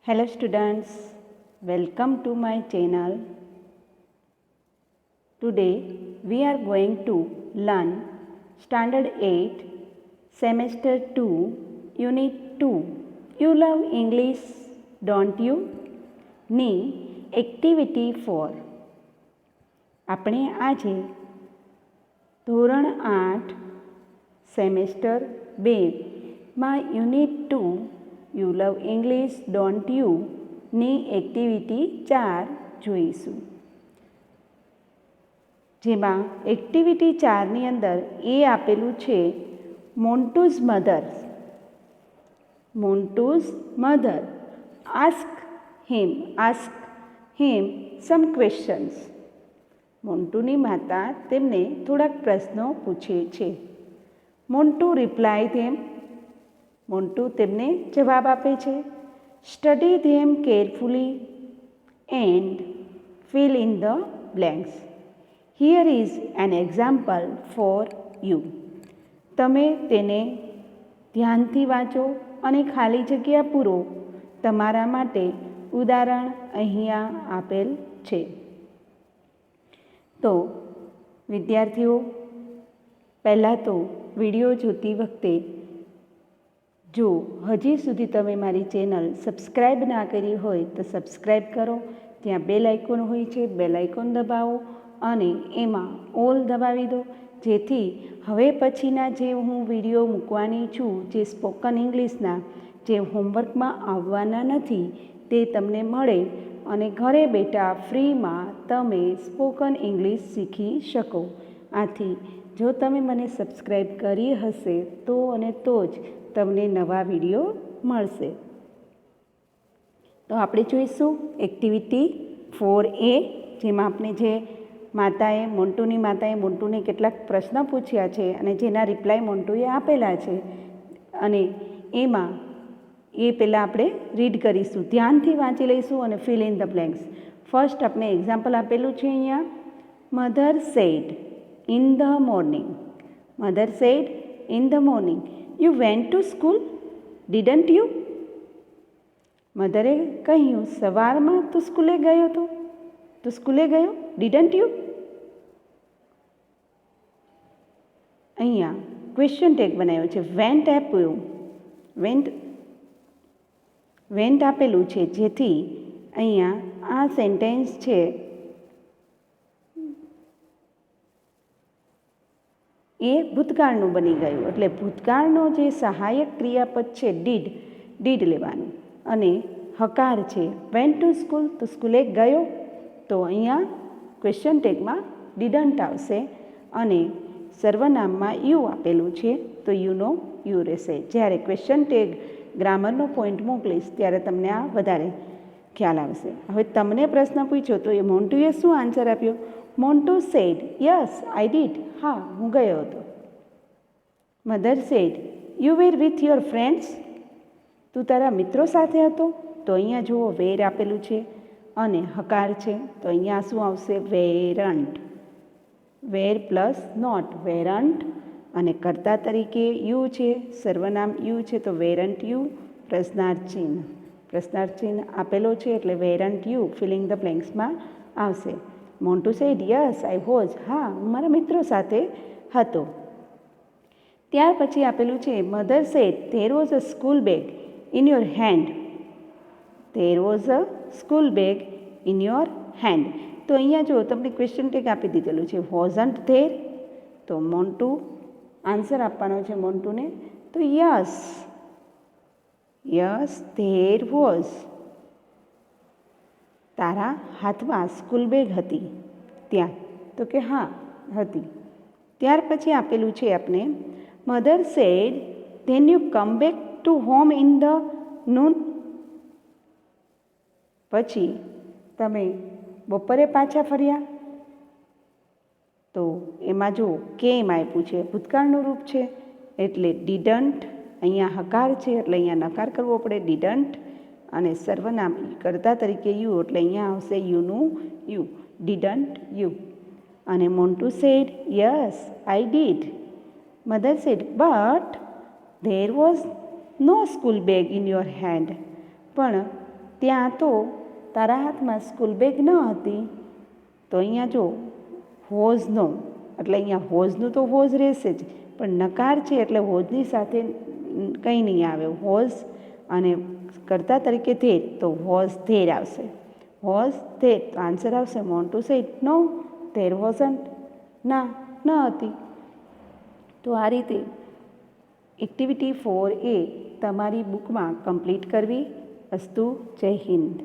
Hello students, welcome to my channel. Today we are going to learn Standard 8, Semester 2, Unit 2. You love English, don't you? ની activity 4. આપણે આજે ધોરણ 8 semester 2 માં unit 2 you love English don't you ની activity 4 જોઈશું. જેમાં activity 4ની અંદર એ આપેલું છે મોન્ટુઝ મધર આસ્ક હિમ સમ ક્વેશ્ચન્સ. મોન્ટુની માતા તેમને થોડાક પ્રશ્નો પૂછે છે. મોન્ટુ રિપ્લાય ધેમ, મોન્ટુ તેમને જવાબ આપે છે. Study them carefully and fill in the blanks. Here is an example for you. તમે તેને ધ્યાનથી વાંચો અને ખાલી જગ્યા પૂરો. તમારા માટે ઉદાહરણ અહીંયા આપેલ છે. તો વિદ્યાર્થીઓ, પહેલાં તો વિડીયો જોતી વખતે જો હજી સુધી તમે મારી ચેનલ સબસ્ક્રાઈબ ના કરી હોય તો સબસ્ક્રાઈબ કરો. ત્યાં બેલ આઇકોન હોય છે, બેલ આઇકોન દબાવો અને એમાં ઓલ દબાવી દો, જેથી હવે પછીના જે હું વિડીયો મૂકવાની છું, જે સ્પોકન ઇંગ્લિશના જે હોમવર્કમાં આવવાના નથી તે તમને મળે અને ઘરે બેઠા ફ્રીમાં તમે સ્પોકન ઇંગ્લિશ શીખી શકો. આથી જો તમે મને સબસ્ક્રાઈબ કરી હશે તો અને તો જ તમને નવા વિડીયો મળશે. તો આપણે જોઈશું એક્ટિવિટી 4A, જેમાં આપણે જે મોન્ટુની માતાએ મોન્ટુને કેટલાક પ્રશ્ન પૂછ્યા છે અને જેના રિપ્લાય મોન્ટુએ આપેલા છે, અને એમાં એ પહેલાં આપણે રીડ કરીશું, ધ્યાનથી વાંચી લઈશું અને fill in the blanks. First આપણે એક્ઝામ્પલ આપેલું છે અહીંયા. Mother said in the morning. Mother said in the morning you went to school didn't you. મધરે કહ્યું, સવારમાં તું સ્કૂલે ગયો હતો? તું સ્કૂલે ગયો? Didn't you. અહીંયા ક્વેશ્ચન ટેગ બનાવ્યો છે. વેન્ટ આપ્યું, વેન્ટ આપેલું છે, જેથી અહીંયા આ સેન્ટેન્સ છે એ ભૂતકાળનું બની ગયું. એટલે ભૂતકાળનો જે સહાયક ક્રિયાપદ છે ડીડ લેવાનું, અને હકાર છે વેન્ટ ટુ સ્કૂલ, તો સ્કૂલે ગયો. તો અહીંયા ક્વેશ્ચન ટેગમાં ડીડન્ટ આવશે અને સર્વનામમાં યુ આપેલું છે તો યુનો યુ રહેશે. જ્યારે ક્વેશ્ચન ટેગ ગ્રામરનો પોઈન્ટ મોકલીશ ત્યારે તમને આ વધારે ખ્યાલ આવશે. હવે તમને પ્રશ્ન પૂછ્યો તો એ મોન્ટુએ શું આન્સર આપ્યો? Montu said yes I did. હા, હું ગયો હતો. Mother said you were with your friends. તું તારા મિત્રો સાથે હતો? તો અહીંયા જુઓ વેર આપેલું છે અને હકાર છે, તો અહીંયા શું આવશે? Weren't. Were plus not, weren't. અને કર્તા તરીકે યુ છે, સર્વનામ યુ છે, તો વેરન્ટ યુ. પ્રશ્નાર્થ ચિહ્ન આપેલો છે એટલે વેરન્ટ યુ ફિલિંગ ધ બ્લેન્ક્સમાં આવશે. Montu said yes I was. હા, હું મારા મિત્રો સાથે હતો. ત્યાર પછી આપેલું છે mother sad there was a school bag in your hand. There was a school bag in your hand. તો અહીંયા જો તમને ક્વેશ્ચન ટેગ આપી દીધેલું છે વોઝન્ટ ધેર, તો મોન્ટુ આન્સર આપવાનો છે મોન્ટુને, તો યસ ધેર વોઝ. તારા હાથમાં સ્કૂલ બેગ હતી ત્યાં? તો કે હા હતી. ત્યાર પછી આપેલું છે આપણે mother said then you come back to home in the noon. પછી તમે બપોરે પાછા ફર્યા? તો એમાં જો કેમ આપ્યું છે, ભૂતકાળનું રૂપ છે એટલે ડીડન્ટ. અહીંયા હકાર છે એટલે અહીંયા નકાર કરવો પડે, ડીડન્ટ. અને સર્વનામ કર્તા તરીકે યુ એટલે અહીંયા આવશે યુનું યુ, ડીડન્ટ યુ. અને Montu said yes I did. Mother said but there was no school bag in your hand. પણ ત્યાં તો તારા હાથમાં સ્કૂલ બેગ ન હતી. તો અહીંયા જો વોઝનો, એટલે અહીંયા વોઝનું તો વોઝ રહેશે જ, પણ નકાર છે એટલે વોઝની સાથે કંઈ નહીં આવે. વોઝ અને કર્તા તરીકે ધેર, તો વોઝ ધેર આવશે. વોઝ ધેર, તો આન્સર આવશે Montu said no there wasn't. ના, ન હતી. તો આ રીતે એક્ટિવિટી 4A તમારી બુકમાં કમ્પ્લીટ કરવી. અસ્તુ. જય હિન્દ.